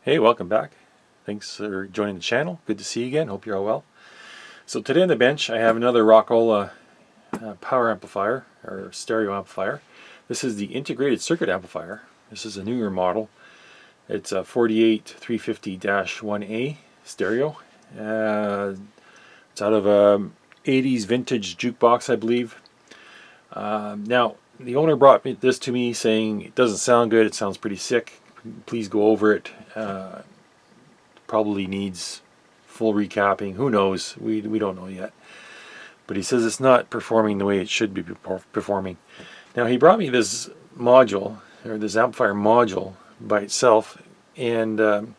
Hey, welcome back. Thanks for joining the channel. Good to see you again. Hope you're all well. So today on the bench I have another Rock-Ola power amplifier or stereo amplifier. This is the integrated circuit amplifier. This is a newer model. It's a 48350-1A stereo. It's out of a 80s vintage Jukebox, I believe. Now the owner brought this to me saying it doesn't sound good, it sounds pretty sick. Please go over it. Probably needs full recapping. Who knows? We don't know yet. But he says it's not performing the way it should be performing. Now he brought me this module, or this amplifier module by itself, and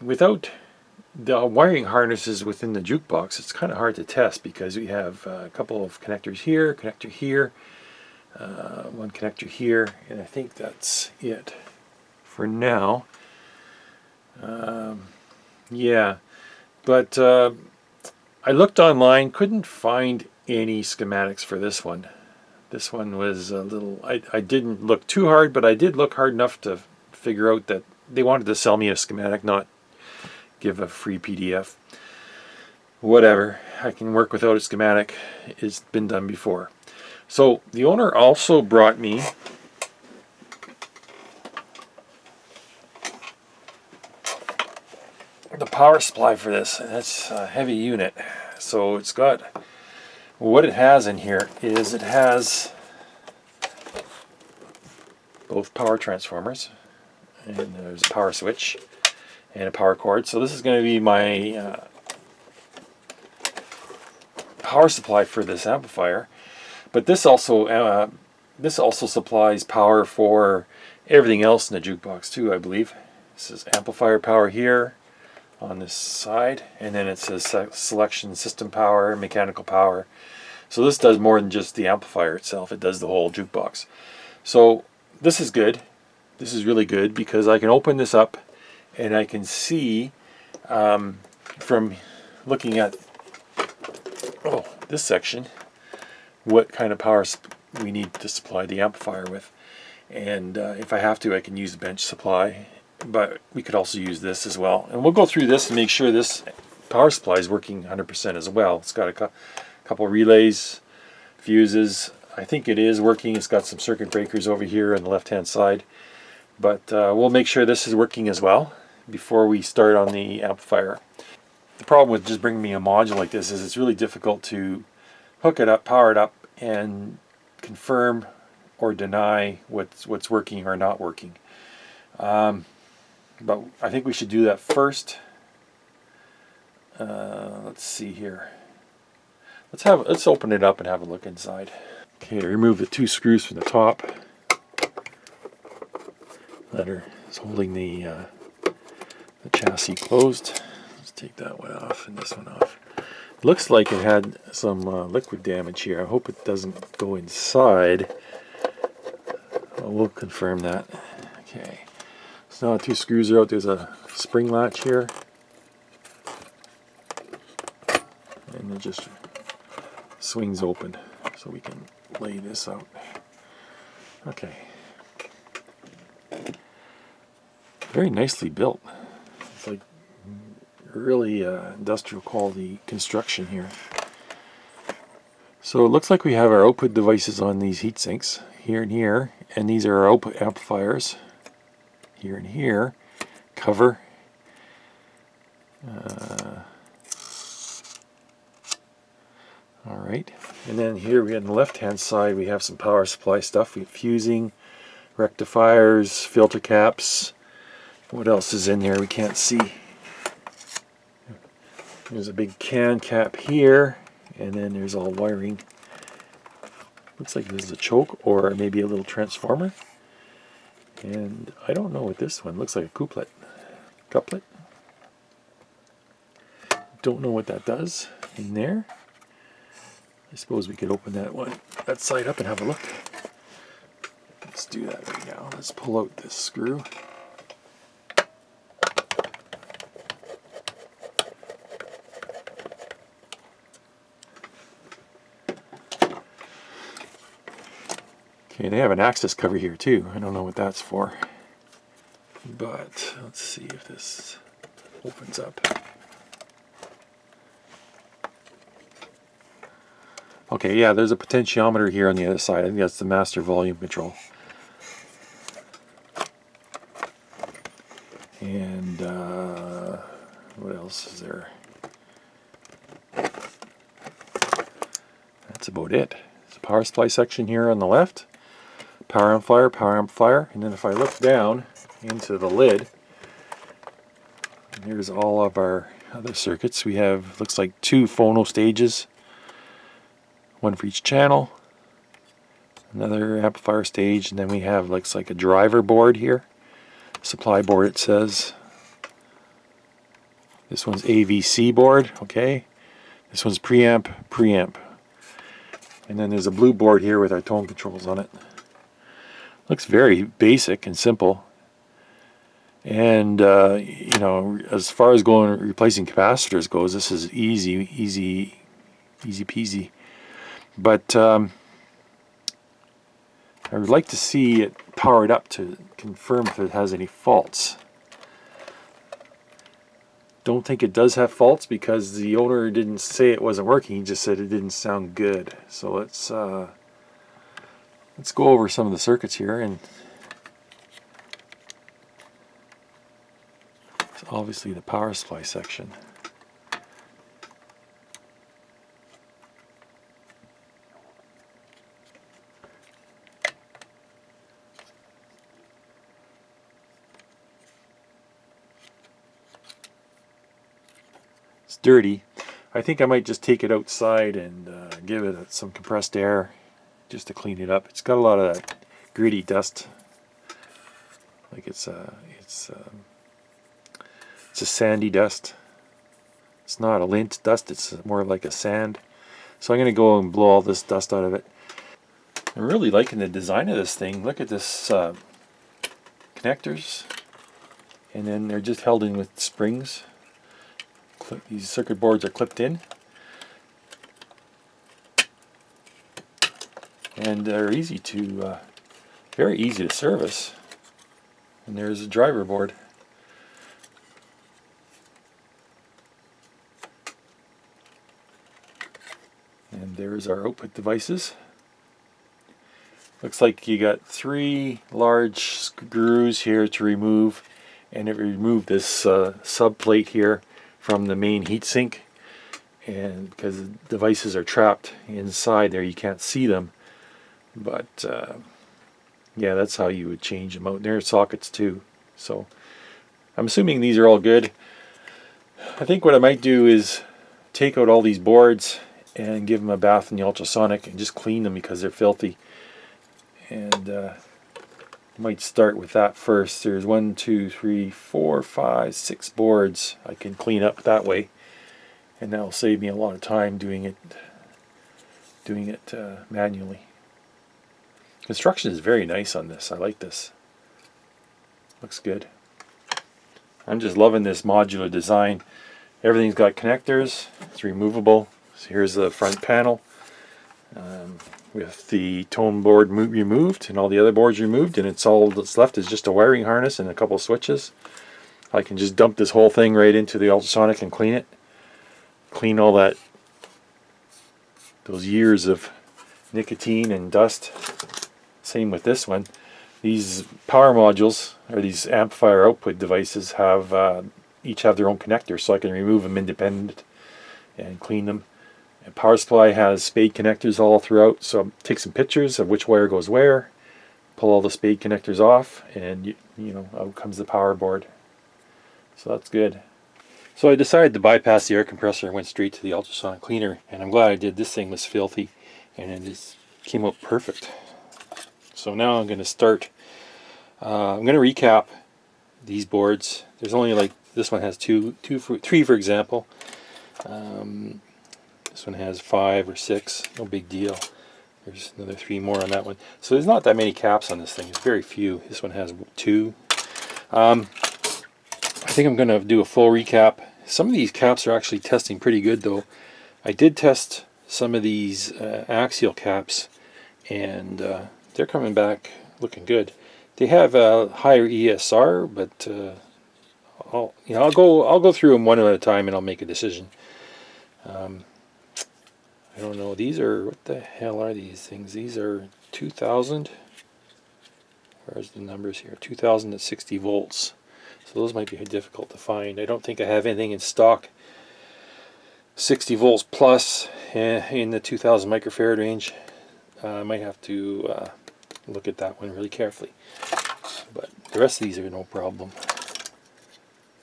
without the wiring harnesses within the Jukebox, it's kind of hard to test because we have a couple of connectors here, connector here, one connector here, and I think that's it for now. Yeah, but I looked online, couldn't find any schematics for this one. This one was a little, I didn't look too hard, but I did look hard enough to figure out that they wanted to sell me a schematic, not give a free PDF. Whatever, I can work without a schematic. It's been done before. So the owner also brought me the power supply for this, and that's a heavy unit. So it's got, what it has in here is it has both power transformers, and there's a power switch and a power cord. So this is going to be my power supply for this amplifier. But this also supplies power for everything else in the Jukebox too, I believe. This is amplifier power here on this side, and then it says selection system power, mechanical power. So this does more than just the amplifier itself, it does the whole Jukebox. So this is good. This is really good because I can open this up and I can see from looking at this section what kind of power we need to supply the amplifier with. And if I have to, I can use the bench supply, but we could also use this as well. And we'll go through this and make sure this power supply is working 100% as well. It's got a couple relays, fuses. I think it is working. It's got some circuit breakers over here on the left hand side, but we'll make sure this is working as well before we start on the amplifier. The problem with just bringing me a module like this is it's really difficult to hook it up, power it up, and confirm or deny what's working or not working. But I think we should do that first. Let's see here. Let's open it up and have a look inside. Okay, remove the two screws from the top. Letter is holding the chassis closed. Let's take that one off and this one off. It looks like it had some liquid damage here. I hope it doesn't go inside. We'll confirm that. Okay. So now the two screws are out. There's a spring latch here. And it just swings open so we can lay this out. Okay. Very nicely built. It's like really industrial quality construction here. So it looks like we have our output devices on these heat sinks here and here, and these are our output amplifiers here and here. Cover. Alright, and then here we on the left hand side we have some power supply stuff. We have fusing, rectifiers, filter caps. What else is in there we can't see? There's a big can cap here, and then there's all wiring. Looks like this is a choke or maybe a little transformer. And I don't know what this one looks like. A couplet. Don't know what that does in there. I suppose we could open that side up and have a look. Let's do that right now. Let's pull out this screw. Okay, they have an access cover here too. I don't know what that's for. but let's see if this opens up. Okay, yeah, there's a potentiometer here on the other side. I think that's the master volume control. And what else is there? That's about it. There's a power supply section here on the left. Power amplifier, and then if I look down into the lid, here's all of our other circuits. We have, looks like 2 phono stages, one for each channel, another amplifier stage, and then we have, looks like a driver board here, supply board it says. This one's AVC board, okay. This one's preamp. And then there's a blue board here with our tone controls on it. Looks very basic and simple. And you know, as far as going replacing capacitors goes, this is easy peasy. But I would like to see it powered up to confirm if it has any faults. Don't think it does have faults because the owner didn't say it wasn't working. He just said it didn't sound good. So let's go over some of the circuits here, and it's obviously the power supply section. It's dirty. I think I might just take it outside and give it some compressed air just to clean it up. It's got a lot of that gritty dust, like it's a sandy dust. It's not a lint dust, it's more like a sand. So I'm going to go and blow all this dust out of it. I'm really liking the design of this thing. Look at this connectors, and then they're just held in with springs. These circuit boards are clipped in, and they're easy to, very easy to service. And there's a driver board. And there's our output devices. Looks like you got 3 large screws here to remove, and it removed this sub plate here from the main heatsink, and because the devices are trapped inside there, you can't see them. But yeah, that's how you would change them out. There are sockets too. So I'm assuming these are all good. I think what I might do is take out all these boards and give them a bath in the ultrasonic and just clean them because they're filthy. And might start with that first. There's 1, 2, 3, 4, 5, 6 boards I can clean up that way, and that will save me a lot of time doing it manually. Construction is very nice on this. I like this. Looks good. I'm just loving this modular design. Everything's got connectors. It's removable. So here's the front panel. With the tone board removed and all the other boards removed, and it's all that's left is just a wiring harness and a couple switches. I can just dump this whole thing right into the ultrasonic and clean it. Clean all that, those years of nicotine and dust. Same with this one. These power modules, or these amplifier output devices, have each have their own connector, so I can remove them independent and clean them. And power supply has spade connectors all throughout, so I'll take some pictures of which wire goes where, pull all the spade connectors off, and you know, out comes the power board. So that's good. So I decided to bypass the air compressor and went straight to the ultrasonic cleaner, and I'm glad I did. This thing was filthy, and it just came out perfect. So now I'm going to start. I'm going to recap these boards. There's only, like, this one has 3 for example. This one has 5 or 6, no big deal. There's another 3 more on that one. So there's not that many caps on this thing. It's very few. This one has 2. I think I'm going to do a full recap. Some of these caps are actually testing pretty good though. I did test some of these axial caps, and they're coming back looking good. They have a higher ESR, but I'll go through them one at a time, and I'll make a decision. I don't know. These are, what the hell are these things? These are 2,000. Where's the numbers here? 2,000 at 60 volts. So those might be difficult to find. I don't think I have anything in stock 60 volts plus in the 2,000 microfarad range. I might have to look at that one really carefully. But the rest of these are no problem.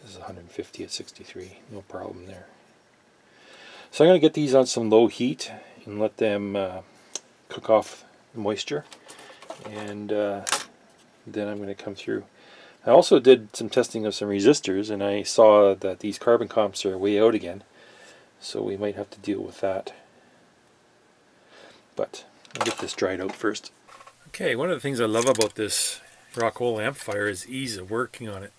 This is 150 at 63. No problem there. So I'm going to get these on some low heat and let them cook off the moisture. And then I'm going to come through. I also did some testing of some resistors, and I saw that these carbon comps are way out again. So we might have to deal with that. But I'll get this dried out first. Okay, one of the things I love about this Rock-Ola amplifier is ease of working on it.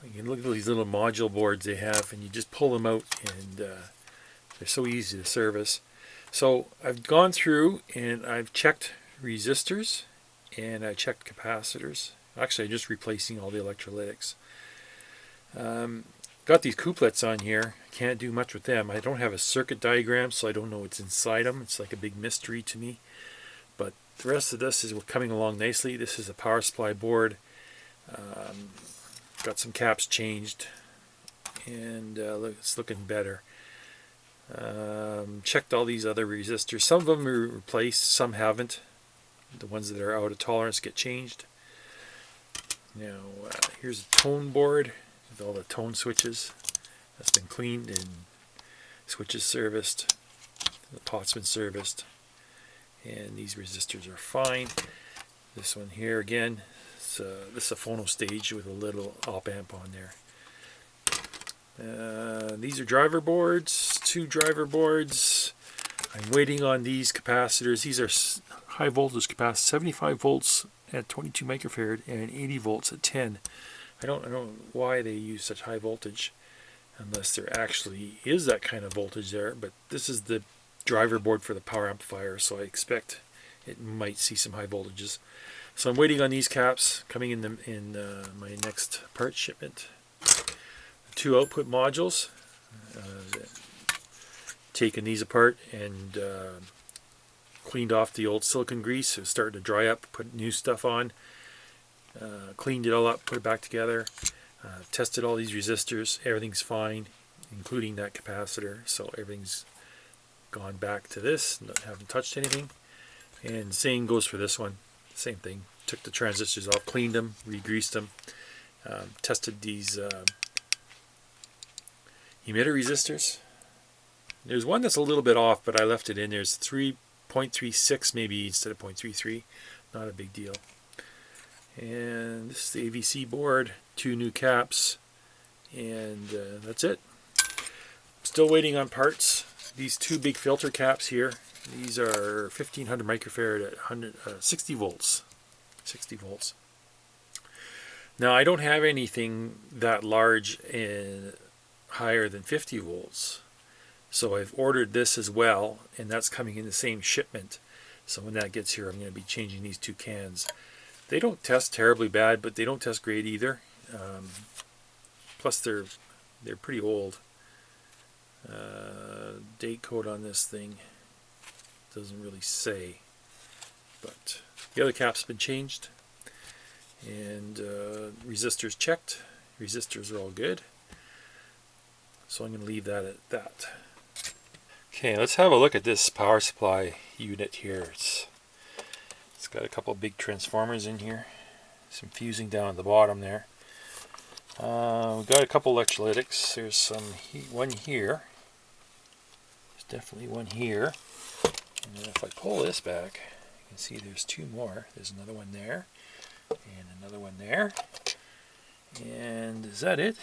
You can look at these little module boards they have, and you just pull them out, and they're so easy to service. So I've gone through and I've checked resistors and I checked capacitors. Actually, I'm just replacing all the electrolytics. Got these couplets on here. Can't do much with them. I don't have a circuit diagram, so I don't know what's inside them. It's like a big mystery to me. But the rest of this is coming along nicely. This is a power supply board. Got some caps changed, and it's looking better. Checked all these other resistors. Some of them are replaced, some haven't. The ones that are out of tolerance get changed. Now here's a tone board with all the tone switches. That's been cleaned and switches serviced. The pot's been serviced, and these resistors are fine. This one here again, this is a phono stage with a little op amp on there. These are driver boards, 2 driver boards. I'm waiting on these capacitors. These are high voltage capacitors, 75 volts at 22 microfarad and 80 volts at 10. I don't know why they use such high voltage, unless there actually is that kind of voltage there. But this is the driver board for the power amplifier, so I expect it might see some high voltages. So I'm waiting on these caps coming in my next part shipment. 2 output modules. Taken these apart and cleaned off the old silicone grease. It was starting to dry up. Put new stuff on. Cleaned it all up. Put it back together. Tested all these resistors. Everything's fine, including that capacitor. So everything's gone back to this. Haven't touched anything. And same goes for this one. Same thing. Took the transistors off. Cleaned them. Re-greased them. Tested these emitter resistors. There's one that's a little bit off, but I left it in. There's 3.36 maybe instead of 0.33. Not a big deal. And this is the AVC board. 2 new caps. And that's it. Still waiting on parts. These 2 big filter caps here. These are 1500 microfarad at 60 volts. 60 volts. Now I don't have anything that large and higher than 50 volts. So I've ordered this as well, and that's coming in the same shipment. So when that gets here, I'm going to be changing these 2 cans. They don't test terribly bad, but they don't test great either. Plus they're pretty old. Date code on this thing doesn't really say, but the other cap's been changed, and resistors checked. Resistors are all good. So I'm going to leave that at that. Okay, let's have a look at this power supply unit here. It's got a couple of big transformers in here. Some fusing down at the bottom there. We've got a couple electrolytics. There's one here. There's definitely one here. And then if I pull this back, you can see there's 2 more. There's another one there. And another one there. And is that it?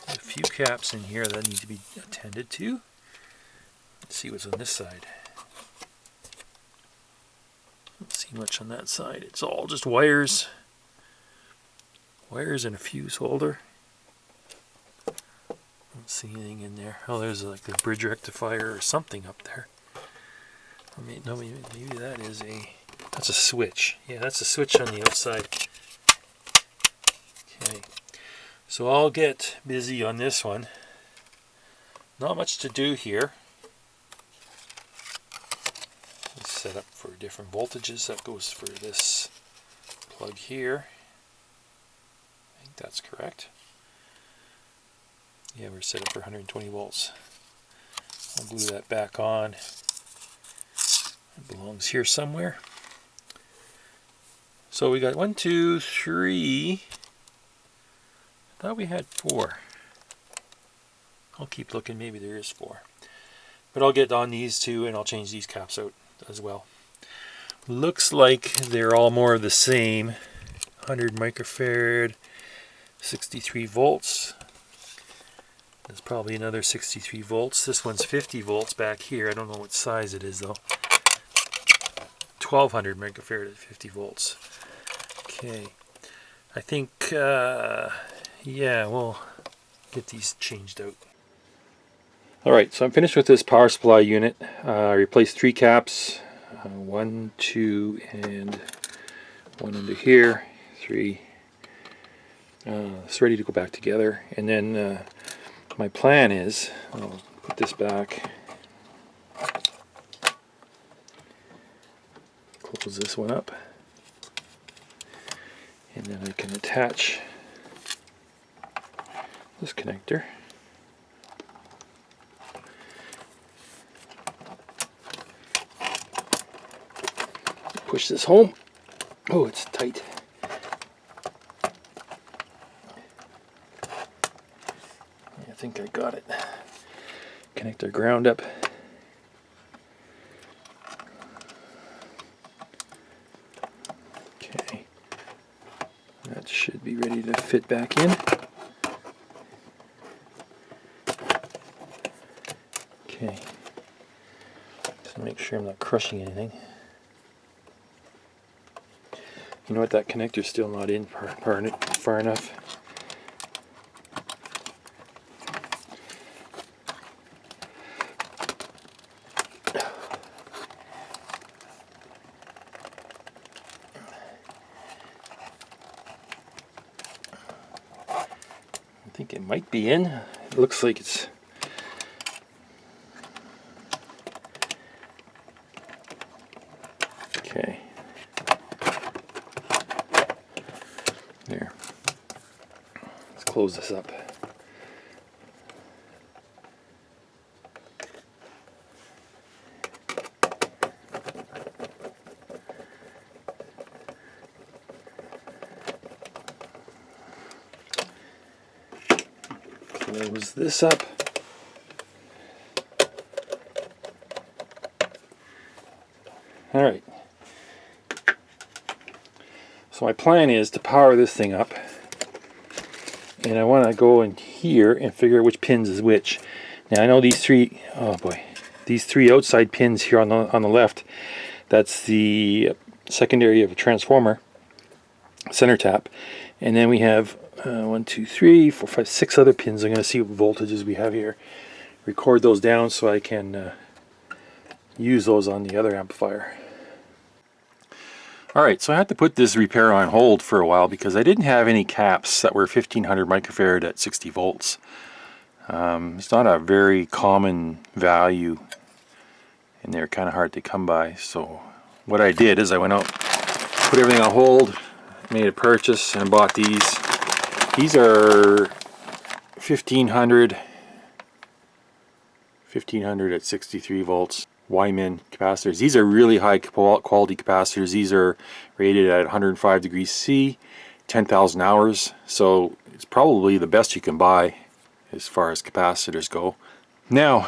A few caps in here that need to be attended to. Let's see what's on this side. Don't see much on that side. It's all just wires. Wires and a fuse holder. Don't see anything in there. Oh, there's like a bridge rectifier or something up there. Maybe that is that's a switch. Yeah, that's a switch on the outside. Okay, so I'll get busy on this one. Not much to do here. Let's set up for different voltages. That goes for this plug here. I think that's correct. Yeah, we're set up for 120 volts. I'll glue that back on. It belongs here somewhere. So we got 1, 2, 3. I thought we had 4. I'll keep looking, maybe there is 4. But I'll get on these two and I'll change these caps out as well. Looks like they're all more of the same. 100 microfarad, 63 volts. There's probably another 63 volts. This one's 50 volts back here. I don't know what size it is though. 1200 microfarad at 50 volts. Okay. I think, yeah, we'll get these changed out. Alright, so I'm finished with this power supply unit. I replaced 3 caps. 1, 2, and 1 under here. 3. It's ready to go back together. And then my plan is, I'll put this back, close this one up, and then I can attach this connector. Push this home. Oh, it's tight. I think I got it. Connector ground up. Okay. That should be ready to fit back in. Okay. Just make sure I'm not crushing anything. You know what, that connector's still not in far enough. I think it might be in. It looks like it's... Okay. There. Let's close this up. Close this up. All right. So my plan is to power this thing up, and I want to go in here and figure out which pins is which. Now I know these three, oh boy, these 3 outside pins here on the left, that's the secondary of a transformer, center tap, and then we have 1, 2, 3, 4, 5, 6 other pins. I'm going to see what voltages we have here, record those down so I can use those on the other amplifier. Alright, so I had to put this repair on hold for a while because I didn't have any caps that were 1500 microfarad at 60 volts. It's not a very common value and they're kind of hard to come by. So what I did is I went out, put everything on hold, made a purchase and bought these. These are 1500 at 63 volts. Wyman capacitors. These are really high quality capacitors. These are rated at 105 degrees C, 10,000 hours. So it's probably the best you can buy as far as capacitors go. Now,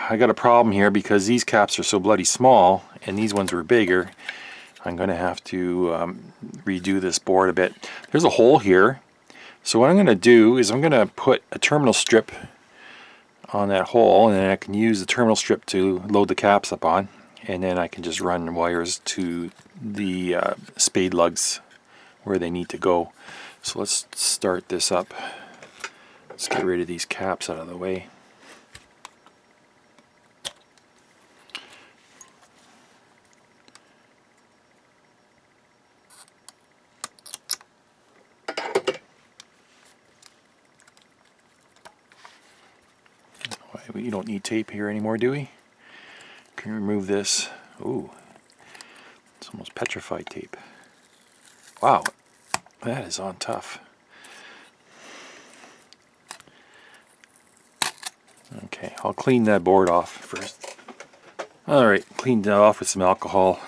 I got a problem here because these caps are so bloody small and these ones were bigger. I'm going to have to redo this board a bit. There's a hole here. So what I'm going to do is I'm going to put a terminal strip on that hole, and then I can use the terminal strip to load the caps up on, and then I can just run wires to the spade lugs where they need to go. So let's start this up. Let's get rid of these caps out of the way. We don't need tape here anymore, do we? Can remove this. Ooh, it's almost petrified tape. Wow, that is on tough. Okay, I'll clean that board off first. Alright, cleaned that off with some alcohol.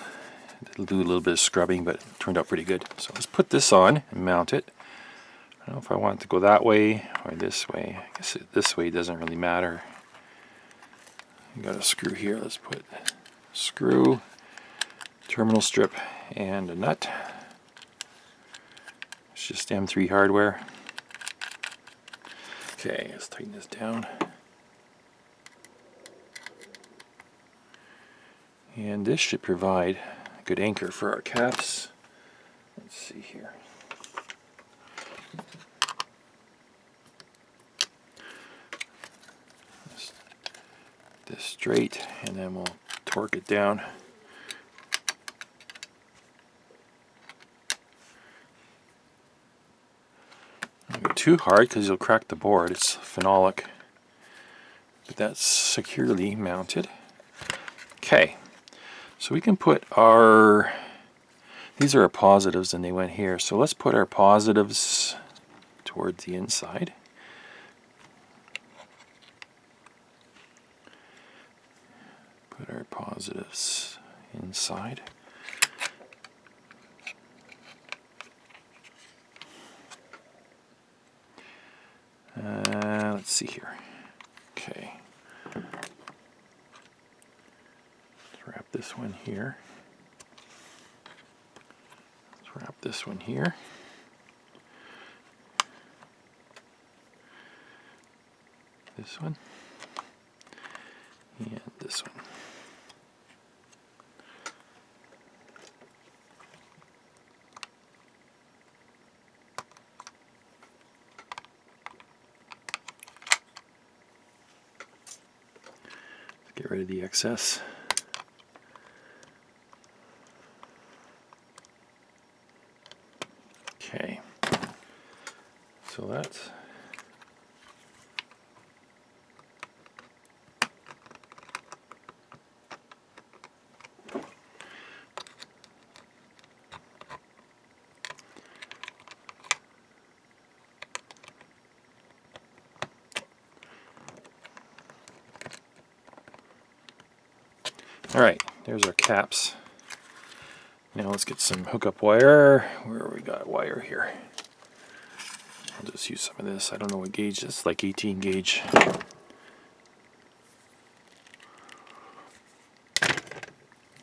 It'll do a little bit of scrubbing, but it turned out pretty good. So let's put this on and mount it. I don't know if I want it to go that way or this way. I guess this way doesn't really matter. You got a screw here. Let's put screw, terminal strip, and a nut. It's just M3 hardware. Okay, let's tighten this down. And this should provide a good anchor for our caps. Let's see here. This straight, and then we'll torque it down. Don't go too hard because you'll crack the board. It's phenolic, but that's securely mounted. Okay, so we can put our, these are our positives and they went here, so let's put our positives towards the inside. Put our positives inside. Let's see here. Okay. Let's wrap this one here. Let's wrap this one here. This one. And this one. Get rid of the excess. Okay, so that's all right. There's our caps. Now let's get some hookup wire. Where we got wire here? I'll just use some of this. I don't know what gauge this is, like 18 gauge.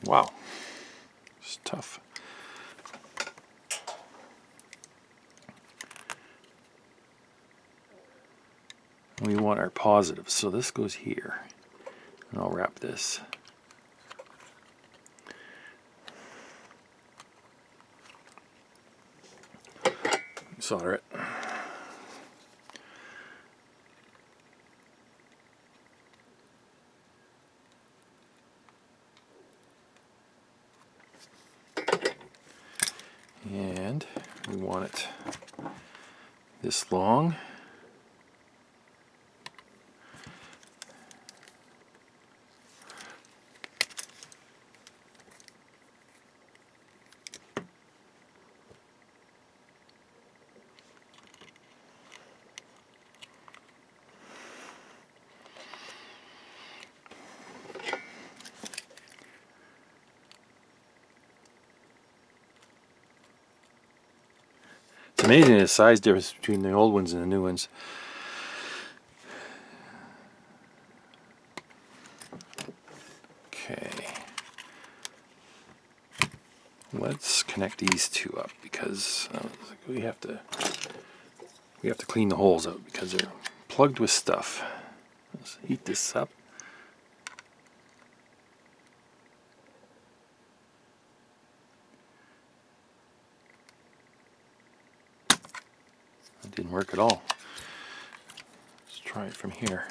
Wow, it's tough. We want our positives, so this goes here. And I'll wrap this. Solder it. And we want it this long. It's amazing the size difference between the old ones and the new ones. Okay, let's connect these two up because we have to clean the holes out because they're plugged with stuff. Let's heat this up. It didn't work at all. Let's try it from here.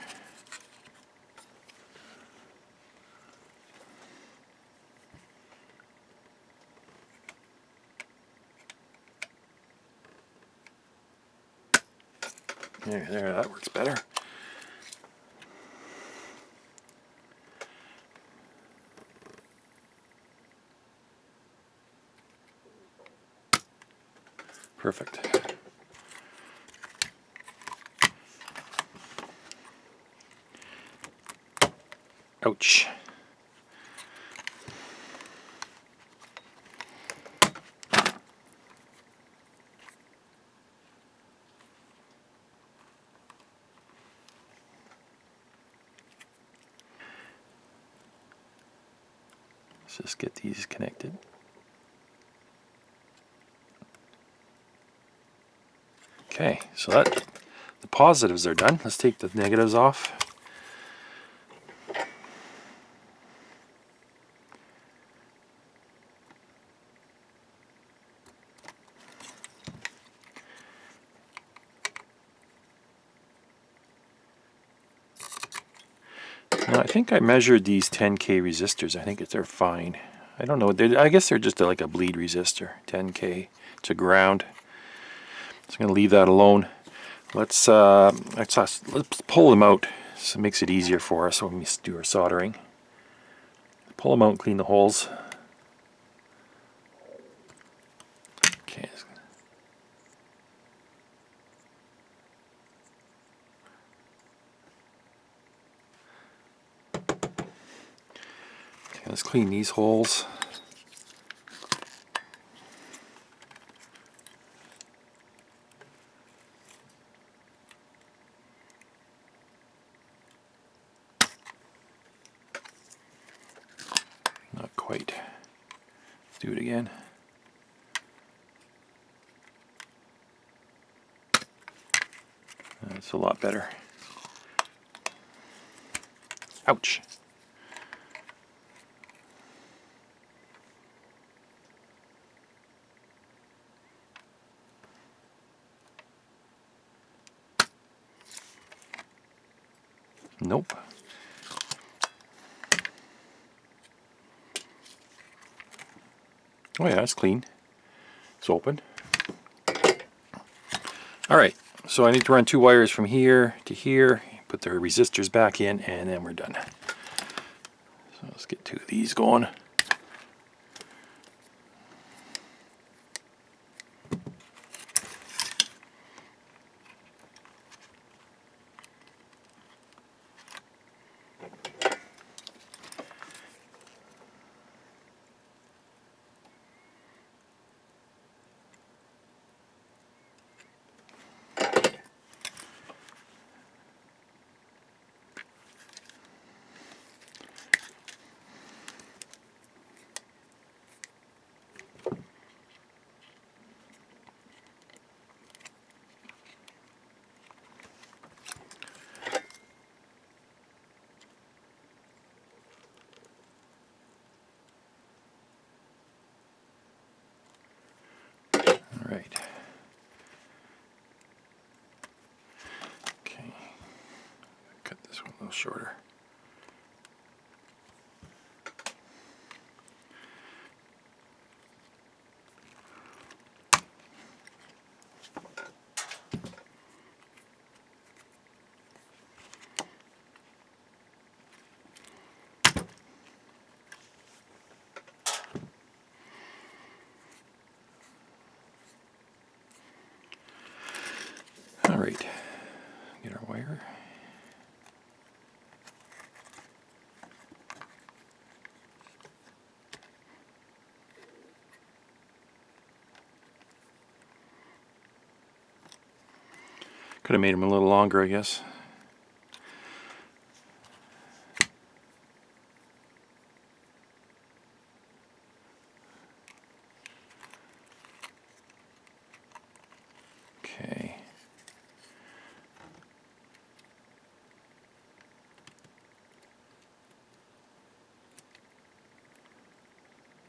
There, that works better. Perfect. Ouch. Let's just get these connected. Okay, so that the positives are done. Let's take the negatives off. Now, I think I measured these 10K resistors. I think they're fine. I don't know. I guess they're just like a bleed resistor. 10K. It's a ground. So I'm going to leave that alone. Let's pull them out. So it makes it easier for us when we do our soldering. Pull them out and clean the holes. Okay. Okay, let's clean these holes. Not quite. Let's do it again. That's a lot better. Ouch. Nope. Oh yeah, it's clean. It's open. Alright, so I need to run 2 wires from here to here, put the resistors back in, and then we're done. So let's get 2 of these going. Alright. Okay. Cut this one a little shorter. Alright, get our wire. Could have made them a little longer, I guess. Okay.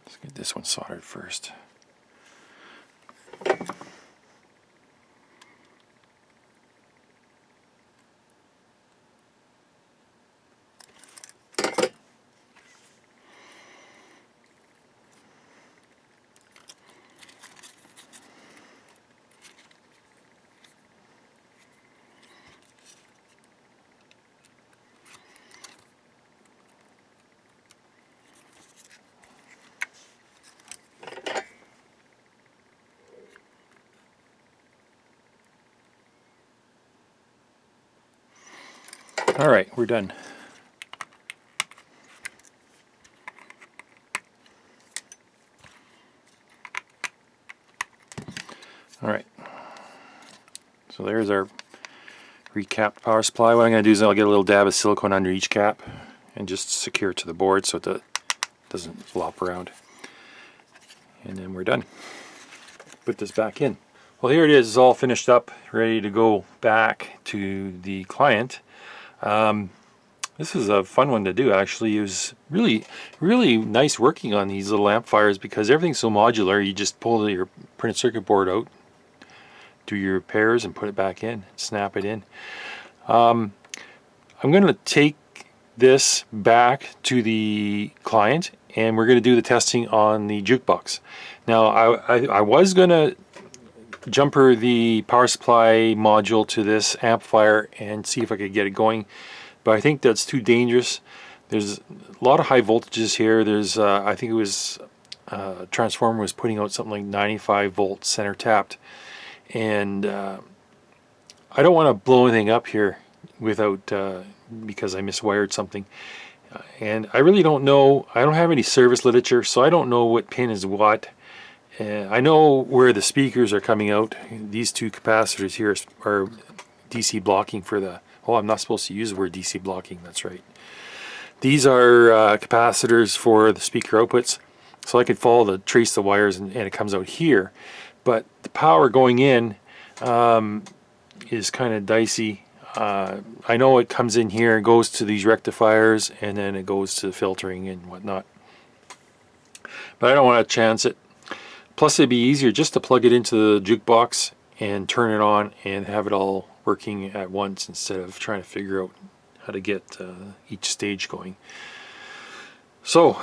Let's get this one soldered first. All right, we're done. All right, so there's our recapped power supply. What I'm going to do is I'll get a little dab of silicone under each cap and just secure it to the board so it doesn't flop around. And then we're done. Put this back in. Well, here it is. It's all finished up, ready to go back to the client. This is a fun one to do, actually. It was really nice working on these little amplifiers because everything's so modular. You just pull your printed circuit board out, do your repairs, and put it back in, snap it in. I'm going to take this back to the client, and we're going to do the testing on the Jukebox. Now, I was going to jumper the power supply module to this amplifier and see if I could get it going, but I think that's too dangerous. There's a lot of high voltages here. There's I think it was transformer was putting out something like 95 volts center tapped, and I don't want to blow anything up here without because I miswired something. And I really don't know. I don't have any service literature, so I don't know what pin is what. I know where the speakers are coming out. These two capacitors here are DC blocking for the... Oh, I'm not supposed to use the word DC blocking. That's right. These are capacitors for the speaker outputs. So I could trace the wires and it comes out here. But the power going in is kind of dicey. I know it comes in here, goes to these rectifiers, and then it goes to filtering and whatnot. But I don't want to chance it. Plus, it'd be easier just to plug it into the Jukebox and turn it on and have it all working at once instead of trying to figure out how to get each stage going. So,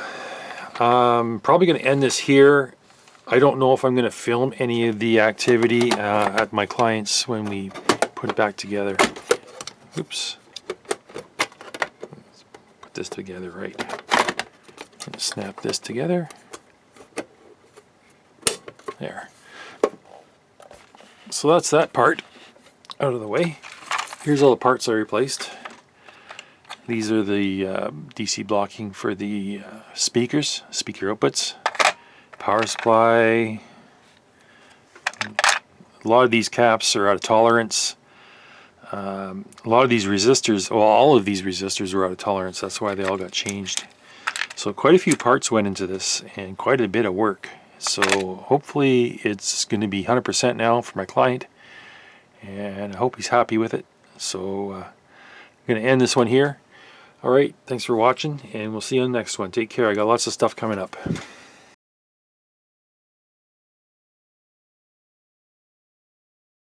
I'm probably going to end this here. I don't know if I'm going to film any of the activity at my clients when we put it back together. Oops. Let's put this together right. Snap this together. There. So that's that part out of the way. Here's all the parts I replaced. These are the DC blocking for the speakers, speaker outputs, power supply. A lot of these caps are out of tolerance. A lot of these resistors, well, all of these resistors were out of tolerance. That's why they all got changed. So quite a few parts went into this and quite a bit of work. So hopefully it's going to be 100% now for my client, and I hope he's happy with it. So I'm going to end this one here. Alright, thanks for watching, and we'll see you on the next one. Take care. I got lots of stuff coming up.